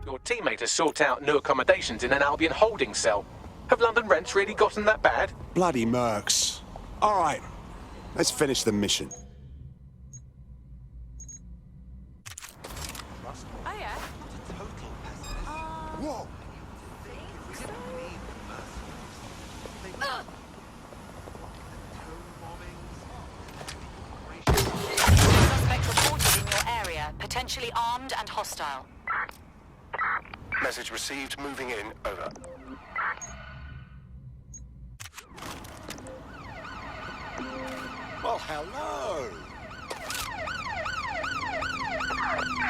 Your teammate has sought out new accommodations in an Albion holding cell. Have London rents really gotten that bad? Bloody mercs. All right, let's finish the mission. Oh, yeah? Whoa! Suspect reported in your area, potentially armed and hostile. Message received, moving in, over. Well, hello!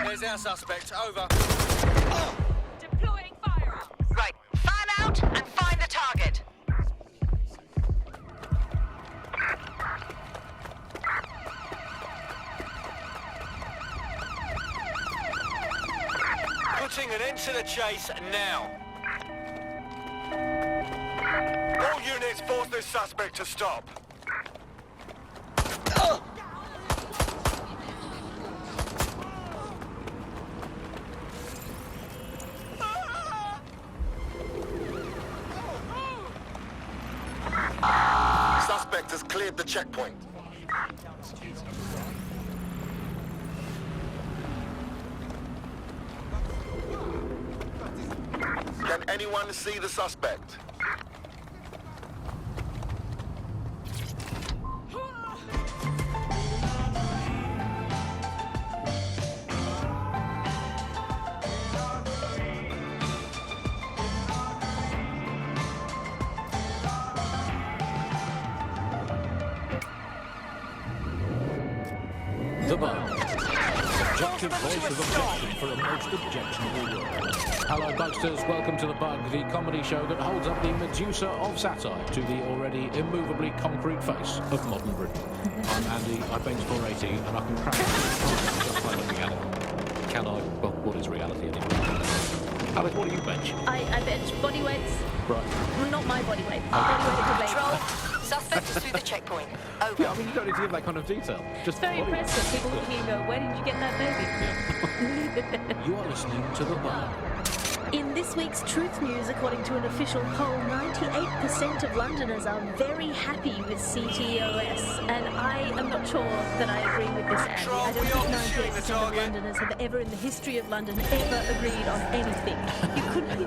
There's our suspect, over. Deploying firearms. Right, fan out and find the target. Putting an end to the chase now. All units force this suspect to stop. Suspect has cleared the checkpoint. Can anyone see the suspect? The Bug. Subjective voice of objection for a most objectionable world. Hello, Bugsters. Welcome to The Bug, the comedy show that holds up the Medusa of satire to the already immovably concrete face of modern Britain. I'm Andy, I bench 480, and I can crack it just by looking at it. Can I? Well, what is reality anyway? Alex, what do you bench? I bench body weights. Right. Well, not my body weight. Body weight of the lady. Control. Suspect is through the checkpoint. Over. Yeah, I mean, you don't need to give that kind of detail. Just Very body weight. impressive. People look at me and go, where did you get that baby? You are listening to The Bug. In this week's Truth News, according to an official poll, 98% of Londoners are very happy with CTOS. And I am not sure that I agree with this, Andy. I don't think 98% of Londoners have ever in the history of London ever agreed on anything.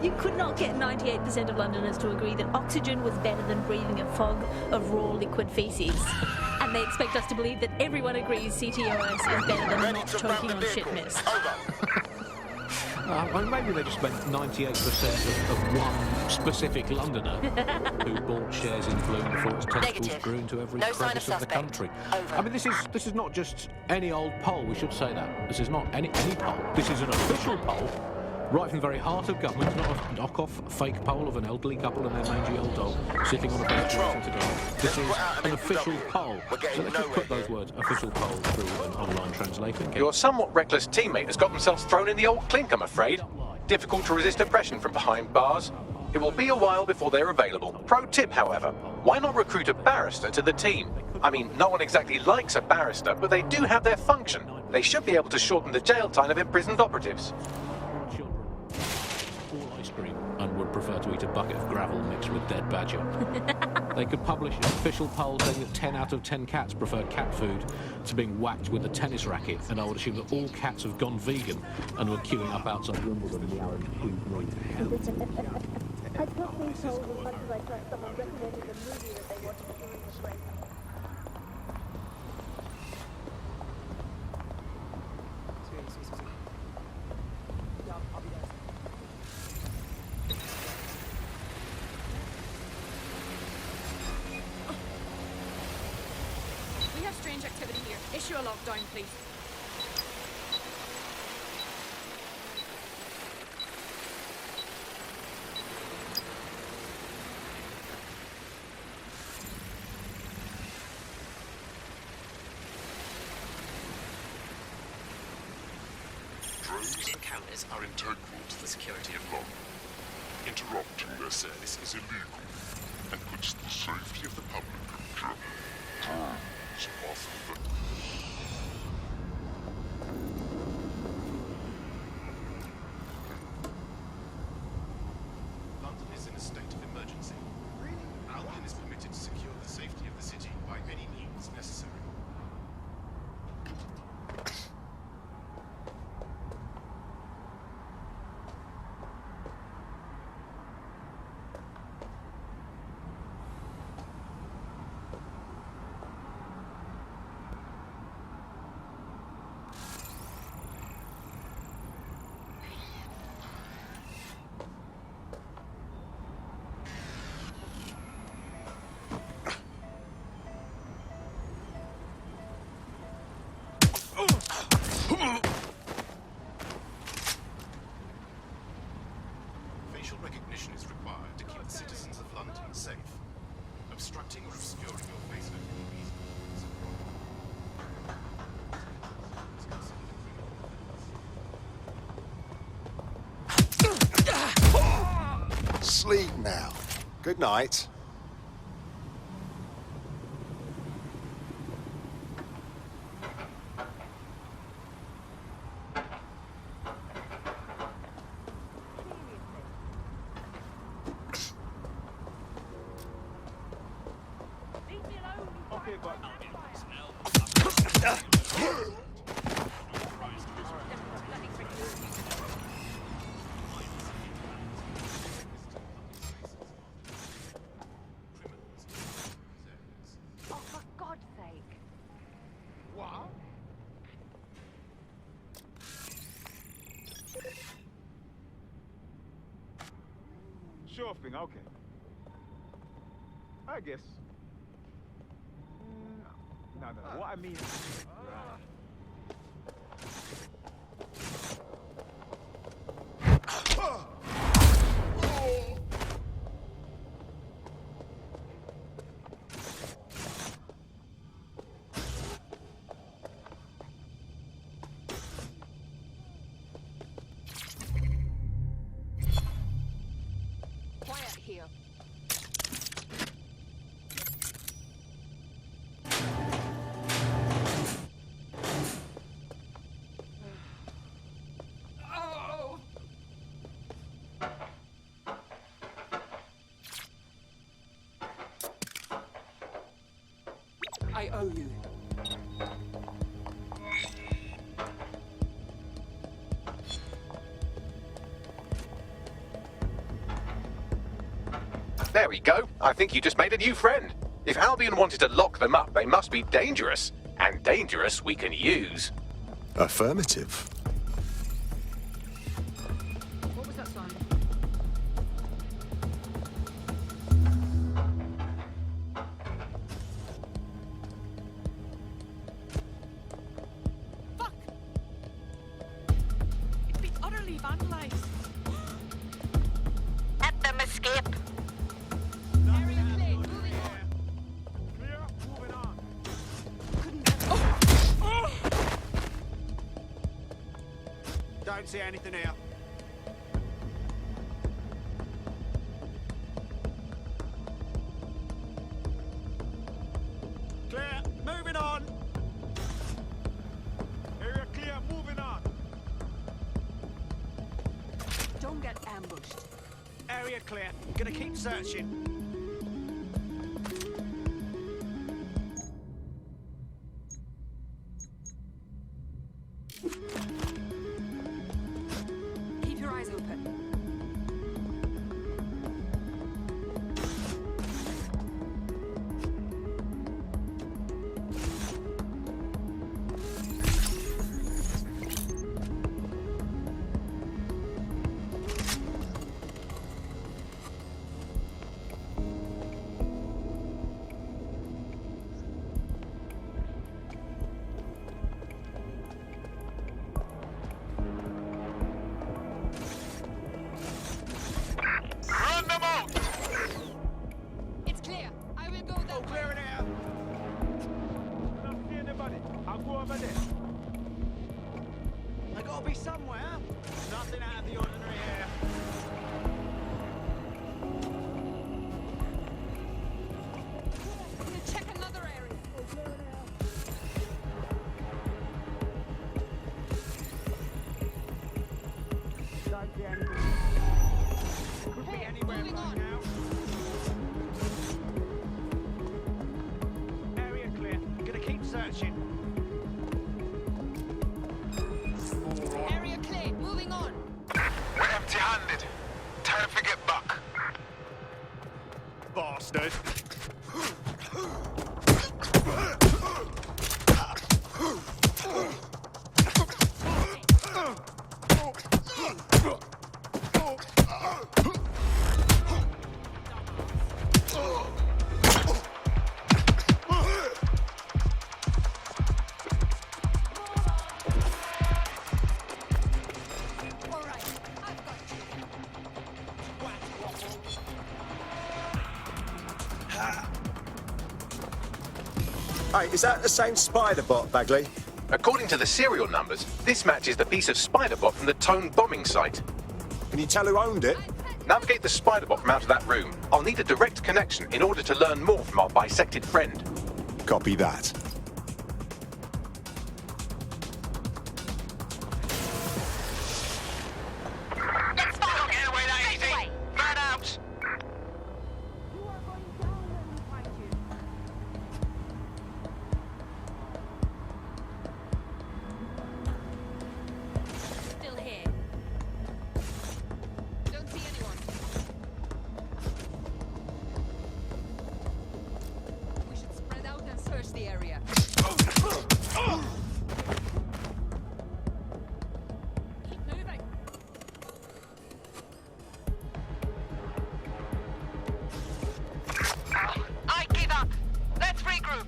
You could not get 98% of Londoners to agree that oxygen was better than breathing a fog of raw liquid feces. And they expect us to believe that everyone agrees CTOS is better than not choking on shit mist. Well, maybe they just meant 98% of one specific Londoner who bought shares in Bloom before its testicles Negative. grew into every No sign crevice of of the suspect. country. Over. I mean, this is not just any old poll. We should say that this is not any poll. This is an official poll, right from the very heart of government. It's not a knock-off fake poll of an elderly couple and their mangy old dog sitting on a bench waiting to die. This is an official poll. So let's just put those words, official poll, through an online translator. Your somewhat reckless teammate has got themselves thrown in the old clink, I'm afraid. Difficult to resist oppression from behind bars. It will be a while before they're available. Pro tip, however, why not recruit a barrister to the team? I mean, no one exactly likes a barrister, but they do have their function. They should be able to shorten the jail time of imprisoned operatives. Children, all ice cream, and would prefer to eat a bucket of gravel mixed with dead badger. They could publish an official poll saying that 10 out of 10 cats prefer cat food to being whacked with a tennis racket, and I would assume that all cats have gone vegan and were queuing up outside Wimbledon in the arid green hell. I can't be told as much as I tried. Someone recommended a movie that they watched during the break. We have strange activity here. Issue a lockdown, please. Drones and cameras are integral to the security of London. Interrupting their service is illegal and puts the safety of the public in jeopardy. Drones offer the... sleep now. Good night. Sure thing, okay. I guess. No. What I mean... Quiet here. I owe you. There we go. I think you just made a new friend. If Albion wanted to lock them up, they must be dangerous. And dangerous we can use. Affirmative. What was that sign? Fuck! It's been utterly vandalized. Let them escape. Area clear. Moving on. Clear, moving on. Don't see anything here. Clear, moving on. Area clear, moving on. Don't get ambushed. Area clear. Gonna keep searching. Keep your eyes open. Run them out! It's clear. I will go that way. Clear it out. I don't see anybody. I'll go over there. I gotta be somewhere. Nothing out of the ordinary here. I'm gonna check another area. Don't see anything. Could be anywhere moving right on. now. Area clear. Gonna keep searching. Area clear. Moving on. We're empty-handed. Time to get back. Bastard. All right. I've got you. Hey, is that the same spider bot, Bagley? According to the serial numbers, this matches the piece of spider bot from the Tone bombing site. Can you tell who owned it? I'm set. Navigate the spider bot from out of that room. I'll need a direct connection in order to learn more from our bisected friend. Copy that. Let's follow. Get away that easy. Man out! Still here. Don't see anyone. We should spread out and search the area. Keep moving. I give up. Let's regroup.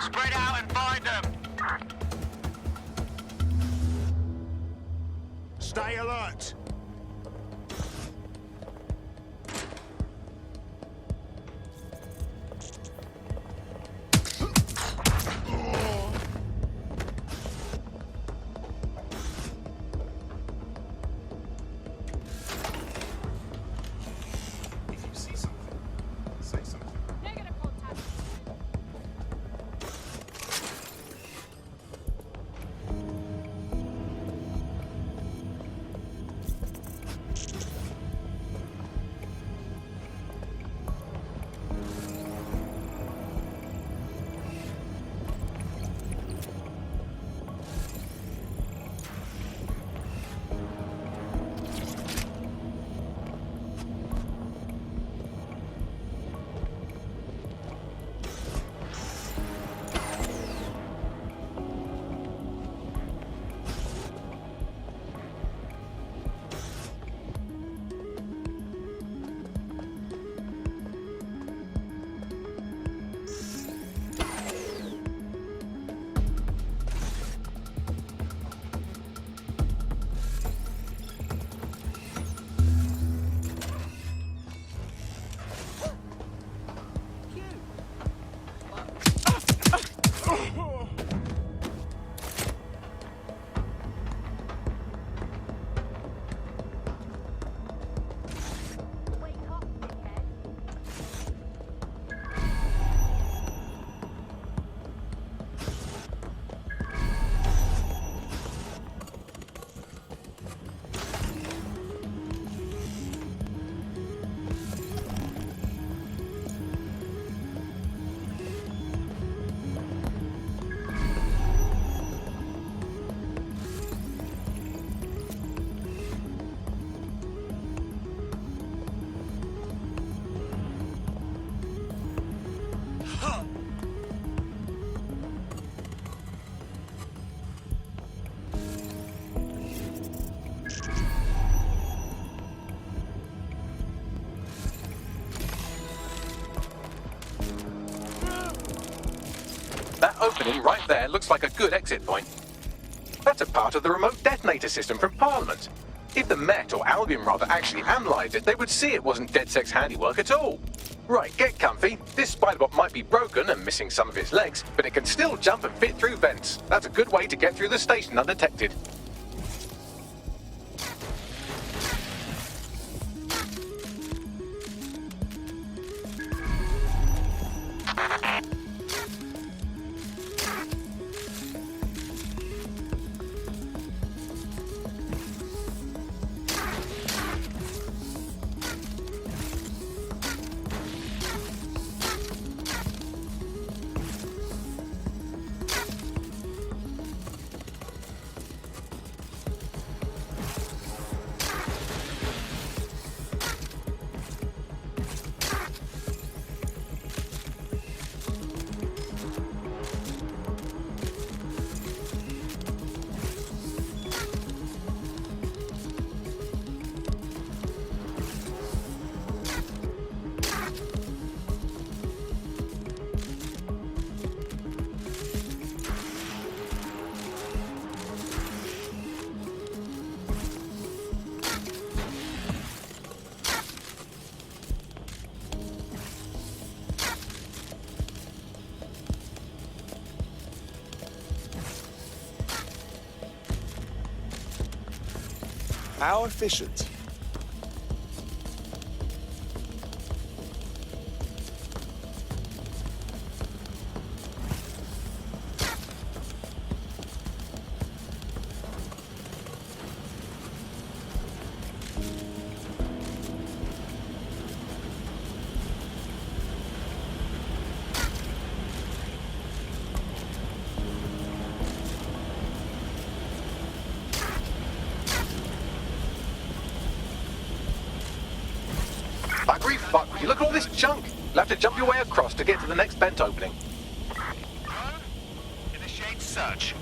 Spread out and find them! Stay alert. If you see something, say something. Negative contact. That opening right there looks like a good exit point. That's a part of the remote detonator system from Parliament. If the Met, or Albion rather, actually analysed it, they would see it wasn't DedSec's handiwork at all. Right, get comfy. This spiderbot might be broken and missing some of its legs, but it can still jump and fit through vents. That's a good way to get through the station undetected. How efficient. Buggery fuck, would you look at all this junk? You'll have to jump your way across to get to the next vent opening. Initiate search.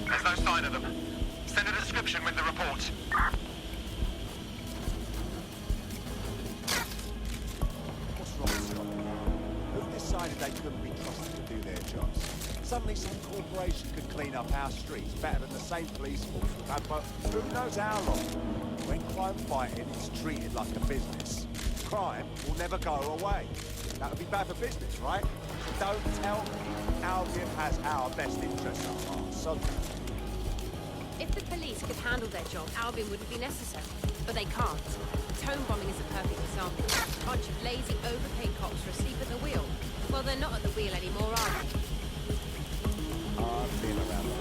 There's no sign of them. Send a description with the report. What's wrong, Scott? Who decided they couldn't be trusted to do their jobs? Suddenly some corporation could clean up our streets better than the same police force we've had for who knows how long. When crime fighting is treated like a business, crime will never go away. That would be bad for business, right? So don't tell me Albion has our best interests at heart. So If the police could handle their job, Albion wouldn't be necessary. But they can't. Tone bombing is a perfect example. A bunch of lazy, overpaid cops are asleep at the wheel. Well, they're not at the wheel anymore, are they? I've been around the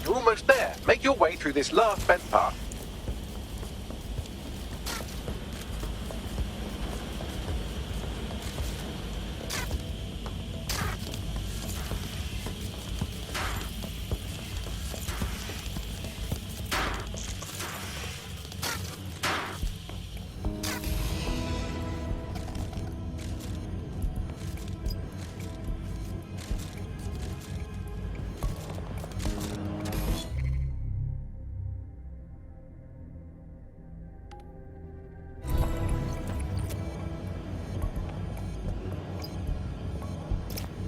You're almost there. Make your way through this last vent path.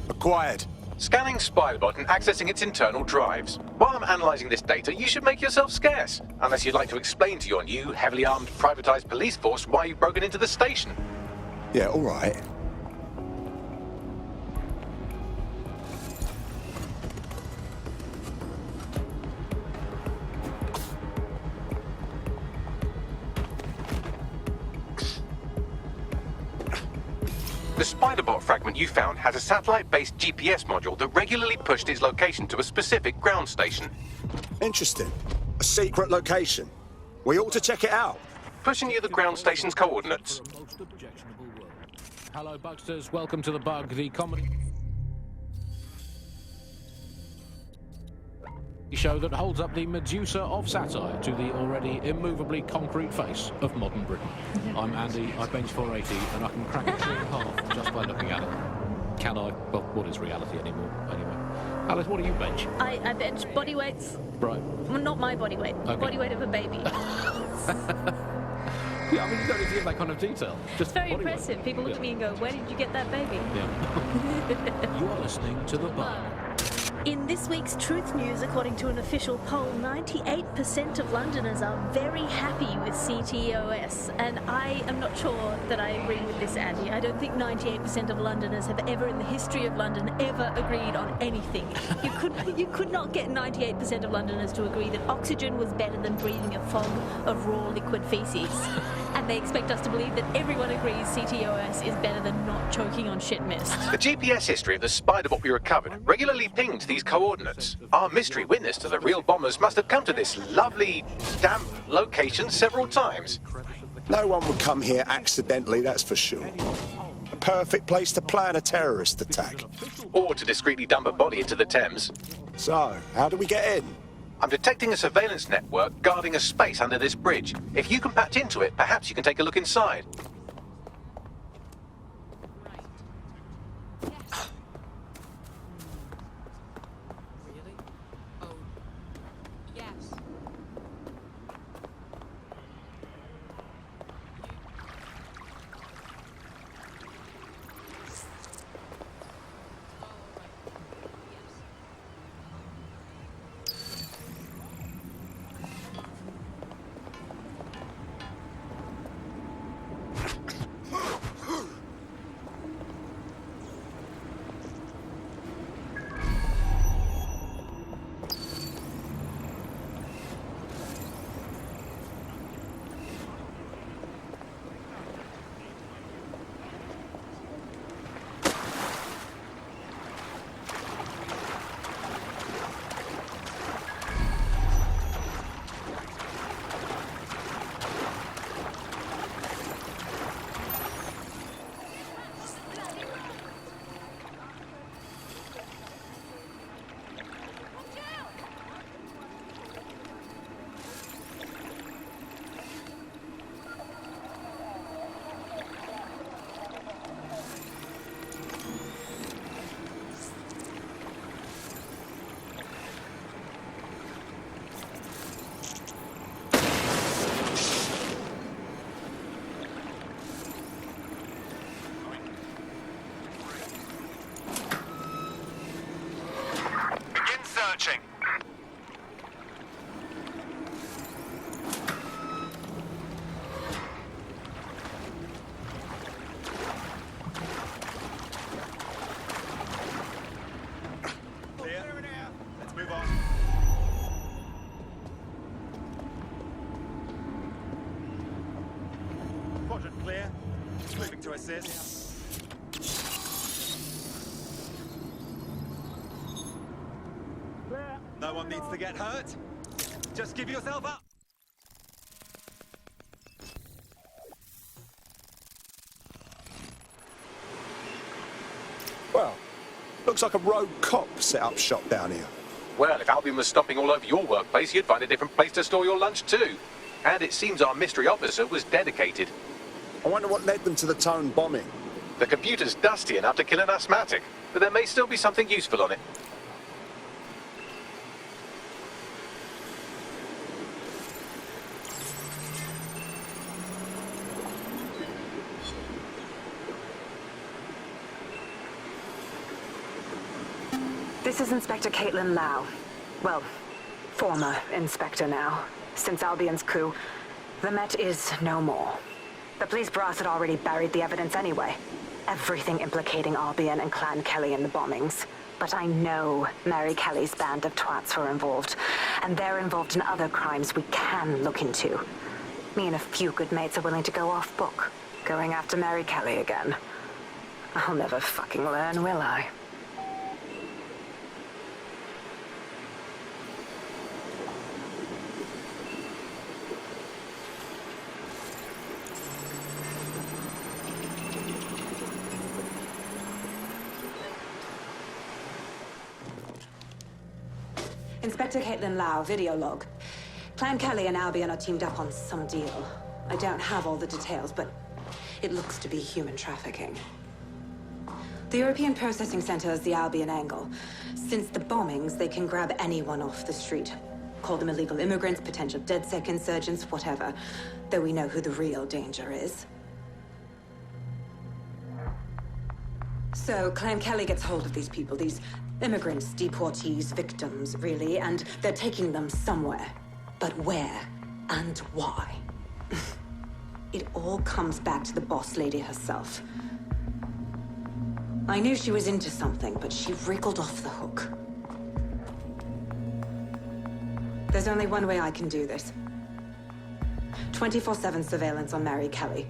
Acquired. Scanning Spybot and accessing its internal drives. While I'm analysing this data, you should make yourself scarce. Unless you'd like to explain to your new, heavily armed, privatised police force why you've broken into the station. Yeah, all right. The Spiderbot fragment you found has a satellite-based GPS module that regularly pushed its location to a specific ground station. Interesting. A secret location. We ought to check it out. Pushing you the ground station's coordinates. For a most objectionable world. Hello, Bugsters. Welcome to The Bug, the comedy show that holds up the Medusa of satire to the already immovably concrete face of modern Britain. I'm Andy, I bench 480, and I can crack a tree in half just by looking at it. Can I? Well, what is reality anymore? Anyway. Alice, what do you bench? I bench body weights. Right. Well, not my body weight. Okay. Body weight of a baby. Yeah, I mean, you don't need to give that kind of detail. Just It's very body weight. impressive. People look at me and go, where did you get that baby? Yeah. You are listening to The Bug. In this week's Truth News, according to an official poll, 98% of Londoners are very happy with CTOS, and I am not sure that I agree with this, Andy. I don't think 98% of Londoners have ever in the history of London ever agreed on anything. You could not get 98% of Londoners to agree that oxygen was better than breathing a fog of raw liquid feces. And they expect us to believe that everyone agrees CTOS is better than not choking on shit mist. The GPS history of the spider bot we recovered regularly pinged these coordinates. Our mystery witness to the real bombers must have come to this lovely, damp location several times. No one would come here accidentally, that's for sure. A perfect place to plan a terrorist attack. Or to discreetly dump a body into the Thames. So, how do we get in? I'm detecting a surveillance network guarding a space under this bridge. If you can patch into it, perhaps you can take a look inside. Really? Oh, yes. Searching. Clear. Let's move on. Quadrant clear. Moving to assist. No one needs to get hurt. Just give yourself up. Well, looks like a rogue cop set up shop down here. Well, if Albion was stomping all over your workplace, you'd find a different place to store your lunch too. And it seems our mystery officer was dedicated. I wonder what led them to the Tone bombing. The computer's dusty enough to kill an asthmatic, but there may still be something useful on it. This is Inspector Caitlin Lau. Well, former inspector now. Since Albion's coup, the Met is no more. The police brass had already buried the evidence anyway. Everything implicating Albion and Clan Kelly in the bombings. But I know Mary Kelly's band of twats were involved, and they're involved in other crimes we can look into. Me and a few good mates are willing to go off book, going after Mary Kelly again. I'll never fucking learn, will I? Inspector Caitlin Lau, video log. Clan Kelly and Albion are teamed up on some deal. I don't have all the details, but it looks to be human trafficking. The European Processing Center is the Albion angle. Since the bombings, they can grab anyone off the street. Call them illegal immigrants, potential DedSec insurgents, whatever. Though we know who the real danger is. So Clan Kelly gets hold of these people, these Immigrants, deportees, victims, really, and they're taking them somewhere. But where and why? It all comes back to the boss lady herself. I knew she was into something, but she wriggled off the hook. There's only one way I can do this. 24/7 surveillance on Mary Kelly.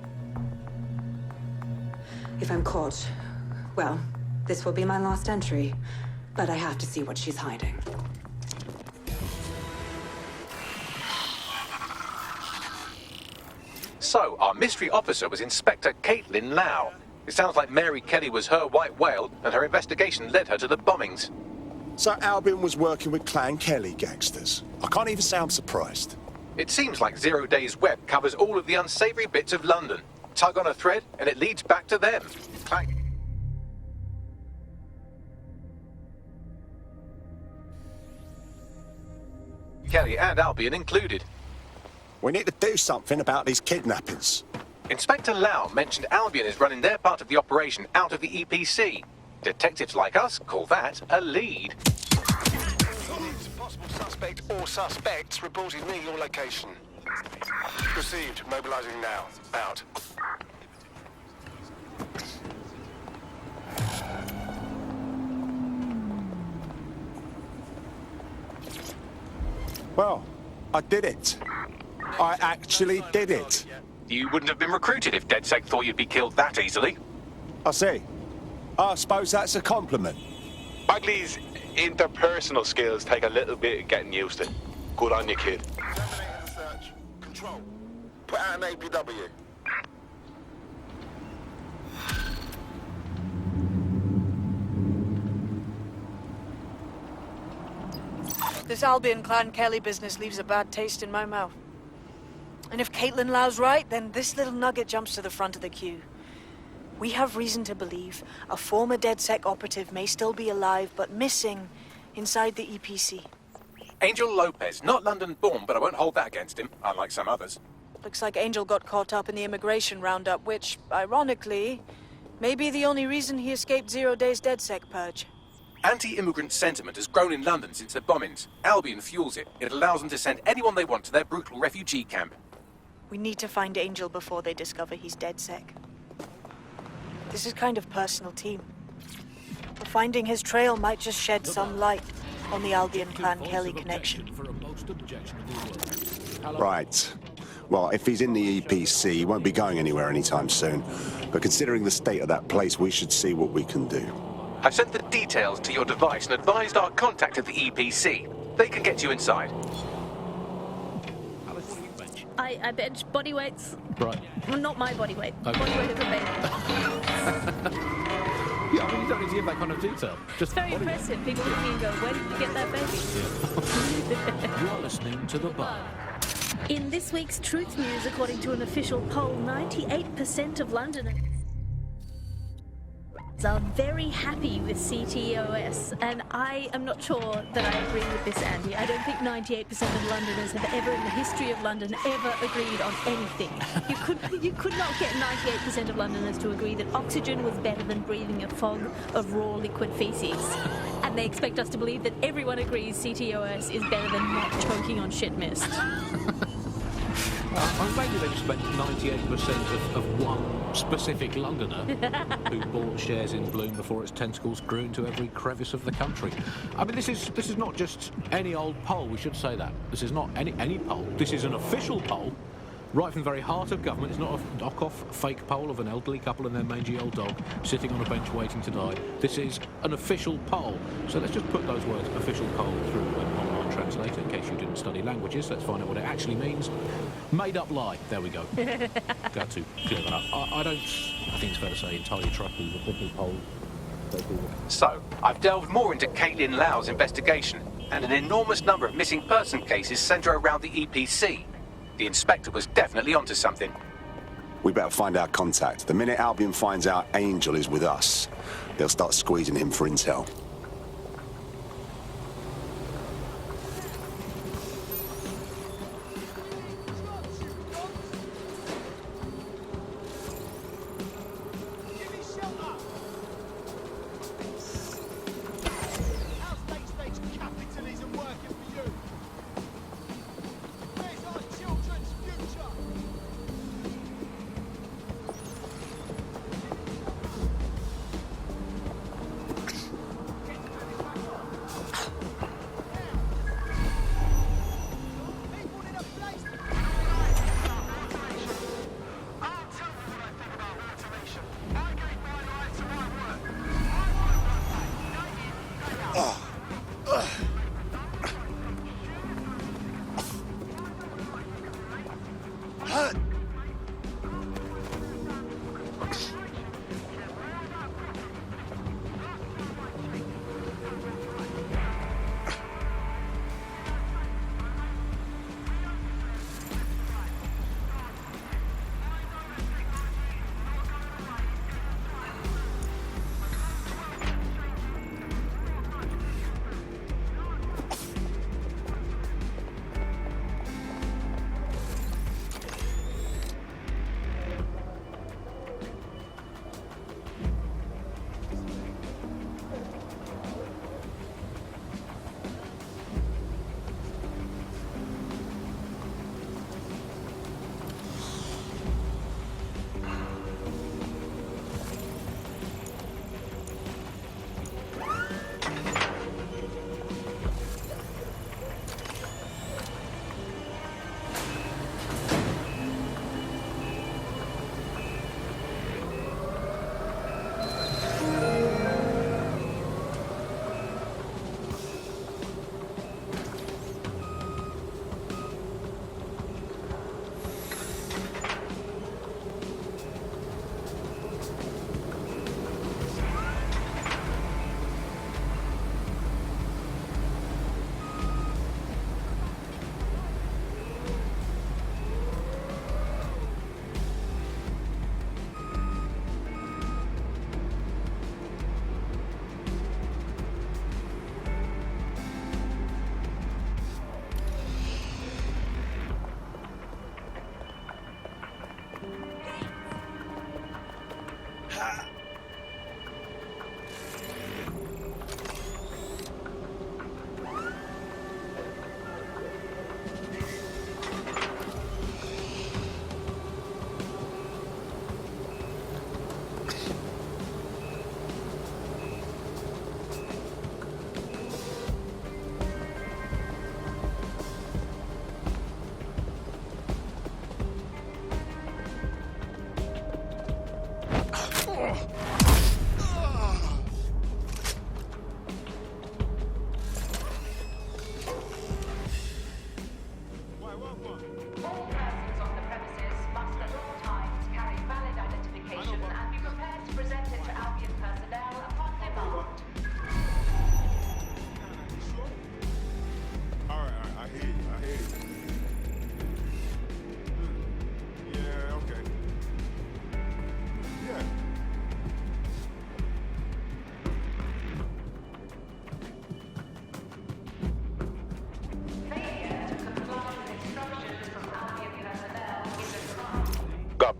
If I'm caught, well, this will be my last entry. But I have to see what she's hiding. So, our mystery officer was Inspector Caitlin Lau. It sounds like Mary Kelly was her white whale, and her investigation led her to the bombings. So Albion was working with Clan Kelly gangsters. I can't even say I'm surprised. It seems like 0 Days Web covers all of the unsavory bits of London. Tug on a thread, and it leads back to them. Kelly and Albion included. We need to do something about these kidnappings. Inspector Lau mentioned Albion is running their part of the operation out of the EPC. Detectives like us call that a lead. Possible suspect or suspects reported me your location. Received. Mobilizing now. Out. Well, I did it. I actually did it. You wouldn't have been recruited if DedSec thought you'd be killed that easily. I see. I suppose that's a compliment. Bagley's interpersonal skills take a little bit of getting used to. Good on you, kid. Terminating the search. Control. Put out an APW. This Albion Clan Kelly business leaves a bad taste in my mouth. And if Caitlin Lau's right, then this little nugget jumps to the front of the queue. We have reason to believe a former DedSec operative may still be alive, but missing inside the EPC. Angel Lopez, not London-born, but I won't hold that against him, unlike some others. Looks like Angel got caught up in the immigration roundup, which, ironically, may be the only reason he escaped 0 Days DedSec purge. Anti-immigrant sentiment has grown in London since the bombings. Albion fuels it. It allows them to send anyone they want to their brutal refugee camp. We need to find Angel before they discover he's DedSec. This is kind of personal, team. But finding his trail might just shed some light on the Albion Clan Kelly connection. Right. Well, if he's in the EPC, he won't be going anywhere anytime soon. But considering the state of that place, we should see what we can do. I've sent the details to your device and advised our contact at the EPC. They can get you inside. I bench body weights. Right. Well, not my body weight. Okay. Body weight of a baby. Yeah, I mean, you don't need to give that kind of detail. Just It's very impressive. People look at me and go, where did you get that baby? You're listening to The Bug. In this week's Truth News, according to an official poll, 98% of Londoners are very happy with CTOS, and I am not sure that I agree with this, Andy. I don't think 98% of Londoners have ever, in the history of London, ever agreed on anything. You could not get 98% of Londoners to agree that oxygen was better than breathing a fog of raw liquid feces. And they expect us to believe that everyone agrees CTOS is better than not choking on shit mist. Maybe they just meant 98% of one specific Londoner who bought shares in Bloom before its tentacles grew into every crevice of the country. I mean, this is not just any old poll, we should say that. This is not any poll. This is an official poll, right from the very heart of government. It's not a knock-off fake poll of an elderly couple and their mangy old dog sitting on a bench waiting to die. This is an official poll. So let's just put those words, official poll, through an online translator in case you didn't study languages. Let's find out what it actually means. Made up lie. There we go. Got to clear that up. I think it's fair to say entirely trust the official poll. So, I've delved more into Caitlin Lau's investigation, and an enormous number of missing person cases centre around the EPC. The inspector was definitely onto something. We better find our contact. The minute Albion finds out Angel is with us, they'll start squeezing him for intel.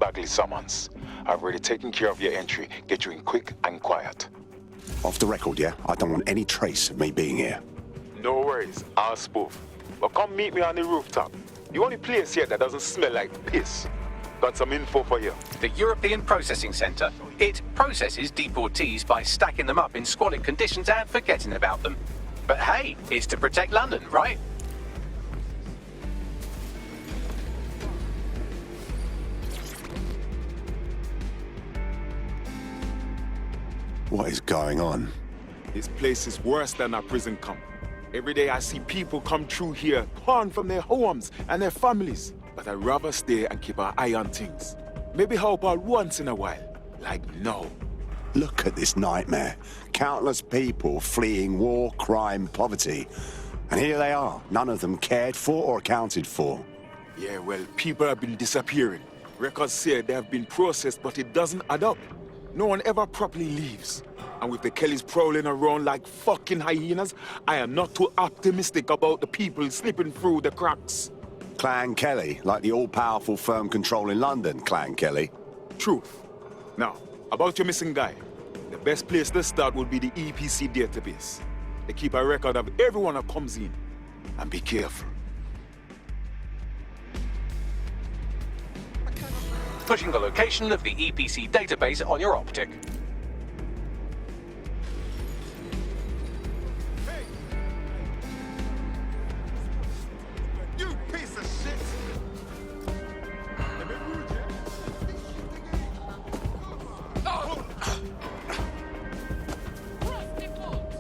Bagley summons. I've already taken care of your entry. Get you in quick and quiet. Off the record, yeah? I don't want any trace of me being here. No worries, I'll spoof. But come meet me on the rooftop. The only place here that doesn't smell like piss. Got some info for you. The European Processing Centre. It processes deportees by stacking them up in squalid conditions and forgetting about them. But hey, it's to protect London, right? What is going on? This place is worse than a prison camp. Every day I see people come through here, torn from their homes and their families. But I'd rather stay and keep an eye on things. Maybe help out once in a while. Like now. Look at this nightmare. Countless people fleeing war, crime, poverty. And here they are, none of them cared for or accounted for. Yeah, well, people have been disappearing. Records say they have been processed, but it doesn't add up. No one ever properly leaves. And with the Kellys prowling around like fucking hyenas, I am not too optimistic about the people slipping through the cracks. Clan Kelly, like the all-powerful firm controlling London, Clan Kelly. Truth. Now, about your missing guy. The best place to start would be the EPC database. They keep a record of everyone that comes in. And be careful. Pushing the location of the EPC database on your optic. You piece of shit!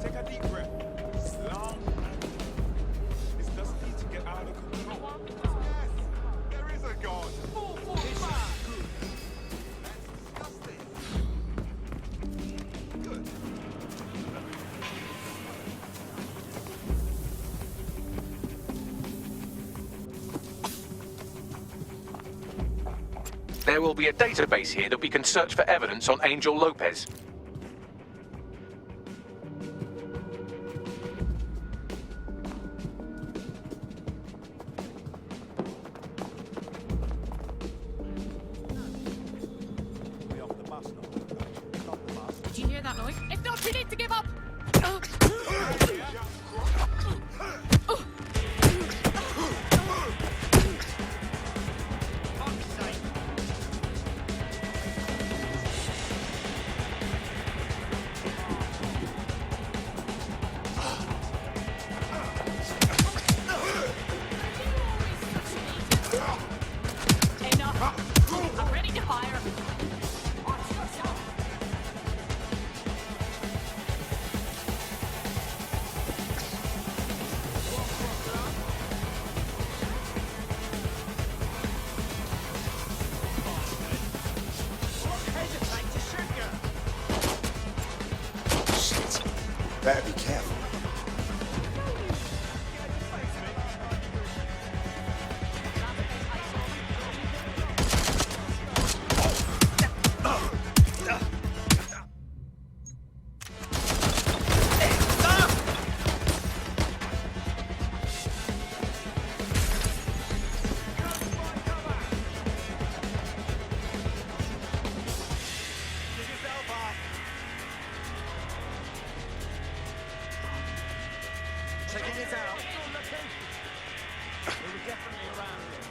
Take a deep breath. It's long. This doesn't need to get out of control. Yes, there is a God. There will be a database here that we can search for evidence on Angel Lopez. Do you hear that noise? If not, you need to give up! I'm ready to fire. Shit. Better be careful. Checking it out. They were definitely around here.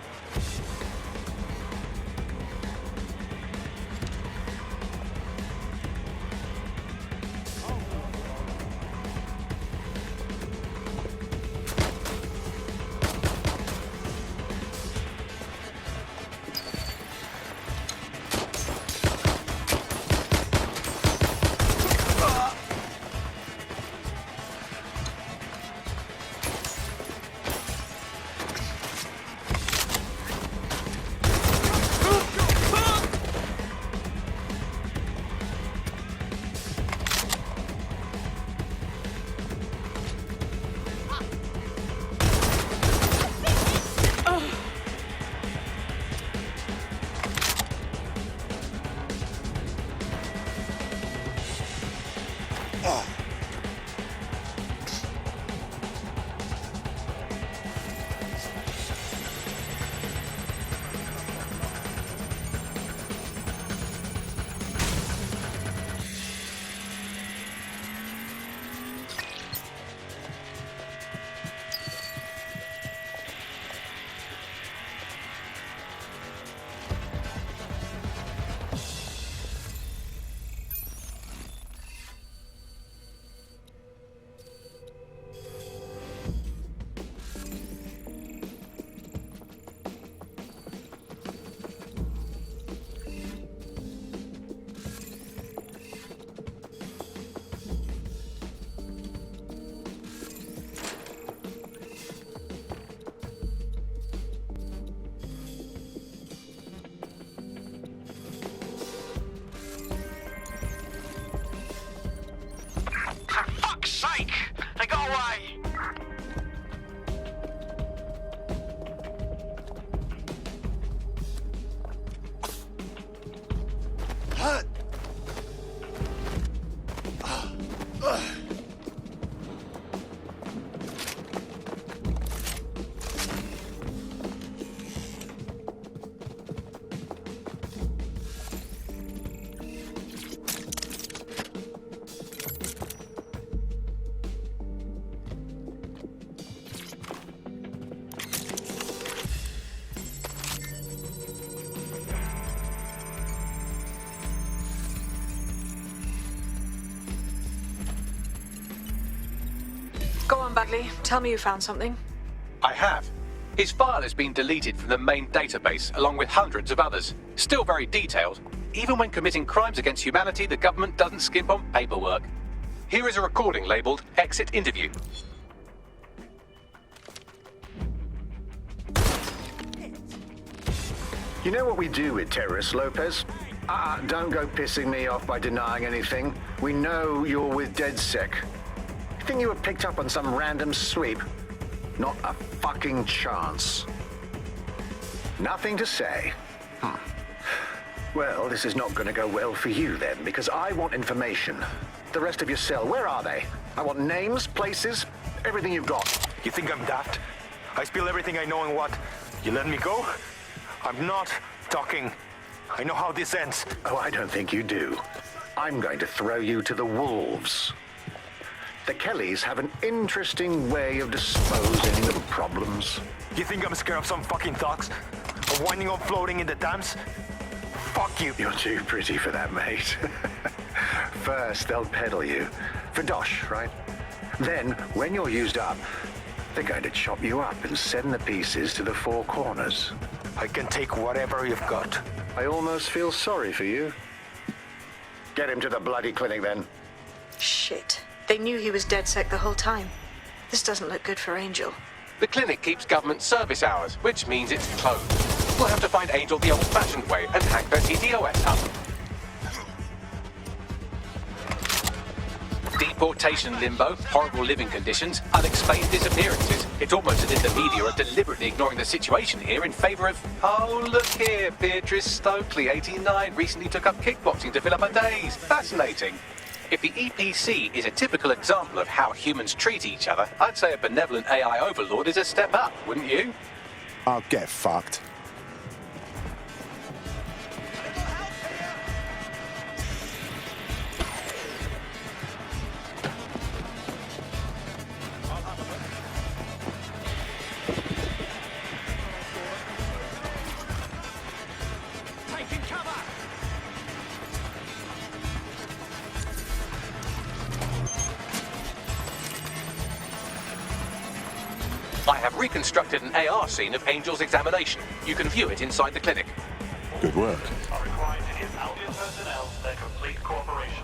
Bagley, tell me you found something. I have. His file has been deleted from the main database, along with hundreds of others. Still very detailed. Even when committing crimes against humanity, the government doesn't skimp on paperwork. Here is a recording labeled Exit Interview. You know what we do with terrorists, Lopez? Don't go pissing me off by denying anything. We know you're with DedSec. You think you were picked up on some random sweep? Not a fucking chance. Nothing to say. Well, this is not going to go well for you then, because I want information. The rest of your cell, where are they? I want names, places, everything you've got. You think I'm daft? I spill everything I know and what? You let me go? I'm not talking. I know how this ends. Oh, I don't think you do. I'm going to throw you to the wolves. The Kellys have an interesting way of disposing of problems. You think I'm scared of some fucking thugs? Of winding up floating in the Thames? Fuck you. You're too pretty for that, mate. First, they'll peddle you. For dosh, right? Then, when you're used up, they're going to chop you up and send the pieces to the four corners. I can take whatever you've got. I almost feel sorry for you. Get him to the bloody clinic, then. Shit. They knew he was DedSec the whole time. This doesn't look good for Angel. The clinic keeps government service hours, which means it's closed. We'll have to find Angel the old-fashioned way and hack their TTOS up. Deportation limbo, horrible living conditions, unexplained disappearances. It's almost as if the media are deliberately ignoring the situation here in favour of... Oh, look here, Beatrice Stokely, 89, recently took up kickboxing to fill up her days. Fascinating. If the EPC is a typical example of how humans treat each other, I'd say a benevolent AI overlord is a step up, wouldn't you? I'll get fucked. I have reconstructed an AR scene of Angel's examination. You can view it inside the clinic. Good work. Are required to give Albion personnel their complete cooperation.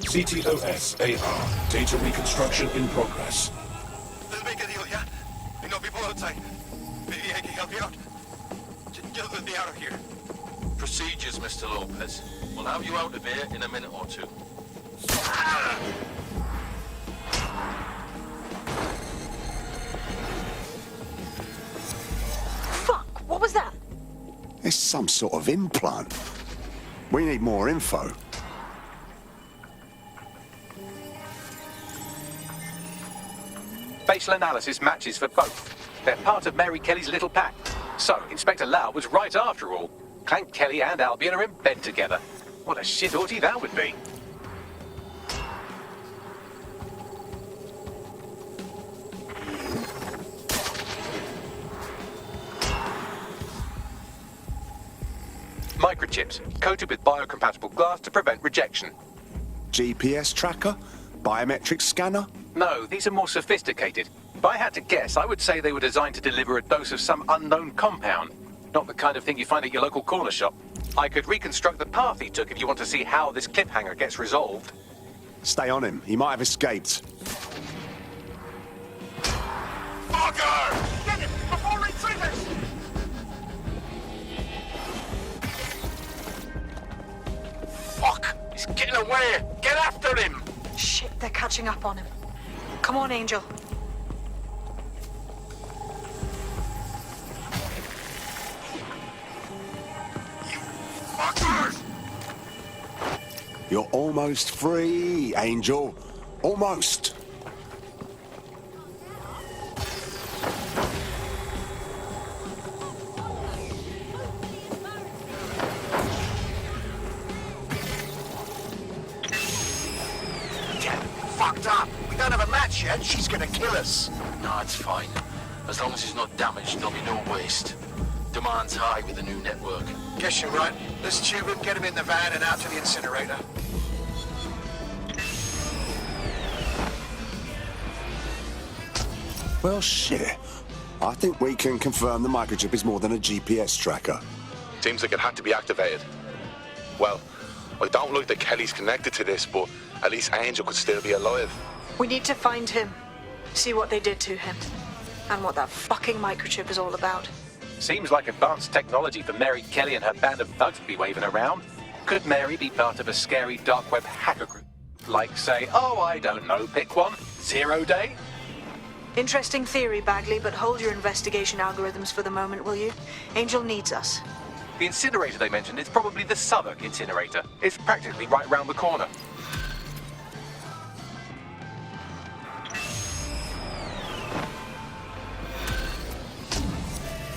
CTOS AR. Data reconstruction in progress. Let's make a deal, yeah? I know people outside. Maybe I can help you out. Just let me out of here. Procedures, Mr. Lopez. We'll have you out of here in a minute or two. Fuck! What was that? It's some sort of implant. We need more info. Facial analysis matches for both. They're part of Mary Kelly's little pack. So, Inspector Lau was right after all. Clank Kelly and Albion are in bed together. What a shit orgy that would be. Microchips, coated with biocompatible glass to prevent rejection. GPS tracker? Biometric scanner? No, these are more sophisticated. If I had to guess, I would say they were designed to deliver a dose of some unknown compound. Not the kind of thing you find at your local corner shop. I could reconstruct the path he took if you want to see how this cliffhanger gets resolved. Stay on him. He might have escaped. Fucker! Get him before he triggers! Fuck! He's getting away! Get after him! Shit, they're catching up on him. Come on, Angel. Fuckers! You're almost free, Angel. Almost. Fucked up! We don't have a match yet. She's gonna kill us. No, it's fine. As long as he's not damaged, there'll be no waste. Demand's high with the new network. Guess you're right. Let's tube him, get him in the van and out to the incinerator. Well, shit. I think we can confirm the microchip is more than a GPS tracker. Seems like it had to be activated. Well, I don't like that Kelly's connected to this, but at least Angel could still be alive. We need to find him. See what they did to him. And what that fucking microchip is all about. Seems like advanced technology for Mary Kelly and her band of thugs to be waving around. Could Mary be part of a scary dark web hacker group? Like, say, oh, I don't know, pick one. 0 Day? Interesting theory, Bagley, but hold your investigation algorithms for the moment, will you? Angel needs us. The incinerator they mentioned is probably the Southwark incinerator. It's practically right round the corner.